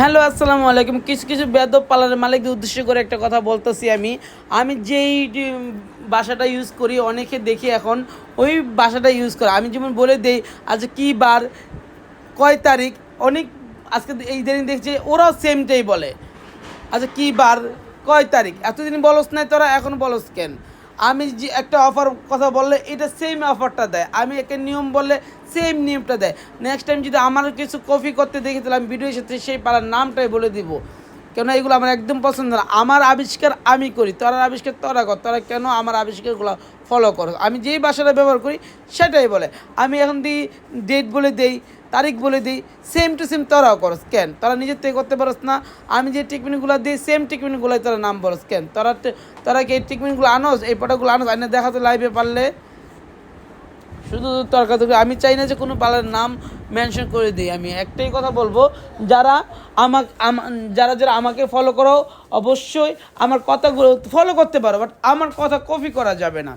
Hello, আসসালামু আলাইকুম। কিছু কিছু বেয়াদব পার্লারের মালিকদের উদ্দেশ্য করে একটা কথা বলতেছি। আমি যেই বাসাটা ইউজ করি, অনেকে দেখি এখন ওই বাসাটা ইউজ করে। আমি যেমন বলে দেই আচ্ছা কী বার, কয় তারিখ, অনেক আজকে এই দিন দেখছি ওরাও সেমটাই বলে। আচ্ছা কী বার, কয় তারিখ, এতদিন বলস নাই তোরা, এখন বলস কেন? আমি যে একটা অফার কথা বললে এটা সেম অফারটা দেয়, আমি একটা নিয়ম বললে সেম নিয়মটা দেয়। নেক্সট টাইম যদি আমার কিছু কপি করতে দেখি তাহলে আমি ভিডিওর সাথে সেই পাড়ার নামটাই বলে দিব। কেন এগুলো আমার একদম পছন্দ না। আমার আবিষ্কার আমি করি, তোরা আবিষ্কার তোরা কর। তোরা কেন আমার আবিষ্কারগুলো ফলো করো? আমি যেই ভাষাটা ব্যবহার করি সেটাই বলে। আমি এখন দিই ডেট বলে দেই, তারিখ বলে দিই, সেম টু সেম তোরাও করস কেন? তোরা নিজের থেকে করতে পারস না? আমি যে টেকনিকগুলো দিই সেম টেকনিকগুলোই তোরা নাম বলস কেন? তোরা কি এই টেকনিকগুলো আনোস, এই প্রোডাক্টগুলো আনোস, আইনে দেখাতে লাইভে পারলে শুধু তর্কাতর্কি। আমি চাই না যে কোনো পার্লারের নাম মেনশন করে দিই। আমি একটাই কথা বলবো, যারা যারা যারা আমাকে ফলো করো অবশ্যই আমার কথাগুলো ফলো করতে পারো, বাট আমার কথা কপি করা যাবে না।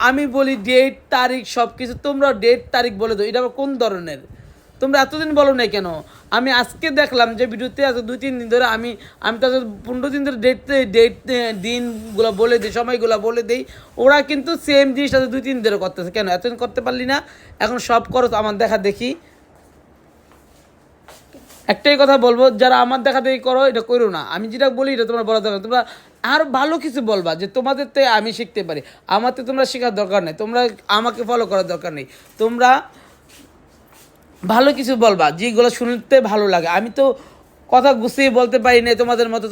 আমি বলি ডেট তারিখ সব কিছু, তোমরা ডেট তারিখ বলে দাও। এটা আবার কোন ধরনের? তোমরা এতদিন বলো না কেন? আমি আজকে দেখলাম যে ভিডিওতে আজ 2-3 দিন ধরে আমি আমি তো 15 দিন ধরে ডেট দিনগুলো বলে দিই, সময়গুলো বলে দিই। ওরা কিন্তু সেম জিনিসটা 2-3 ধরে করতেছে। কেন এতদিন করতে পারলি না? এখন সব করো আমার দেখা দেখি। একটাই কথা বলবো, যারা আমার দেখা দেখি করো এটা করো না। আমি যেটা বলি এটা তোমরা বলা দরকার। তোমরা আর ভালো কিছু বলবা যে তোমাদের থেকে আমি শিখতে পারি। আমার তো তোমরা শেখার দরকার নেই, তোমরা আমাকে ফলো করার দরকার নেই। তোমরা ভালো কিছু বলবা যেগুলো শুনতে ভালো লাগে। আমি তো কথা গুছিয়ে বলতে পারি না তোমাদের মতো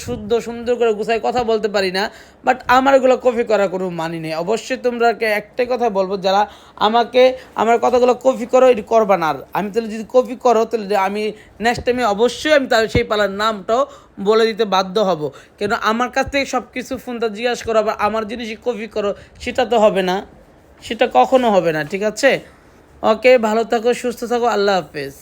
শুদ্ধ সুন্দর করে গুছাই কথা বলতে পারি না, বাট আমার এগুলো কপি করার কোনো মানি নেই। অবশ্যই তোমরা একটাই কথা বলবো, যারা আমার কথাগুলো কপি করো এটা করবা না। আর আমি তাহলে যদি কপি করো তাহলে আমি নেক্সট টাইমে অবশ্যই আমি তার সেই পালার নামটাও বলে দিতে বাধ্য হব। কেন আমার কাছ থেকে সব কিছু ফোনটা জিজ্ঞাসা করো আবার আমার জিনিসই কপি করো, সেটা তো হবে না, সেটা কখনো হবে না। ঠিক আছে? ওকে, ভালো থাকো, সুস্থ থাকো, আল্লাহ হাফেজ।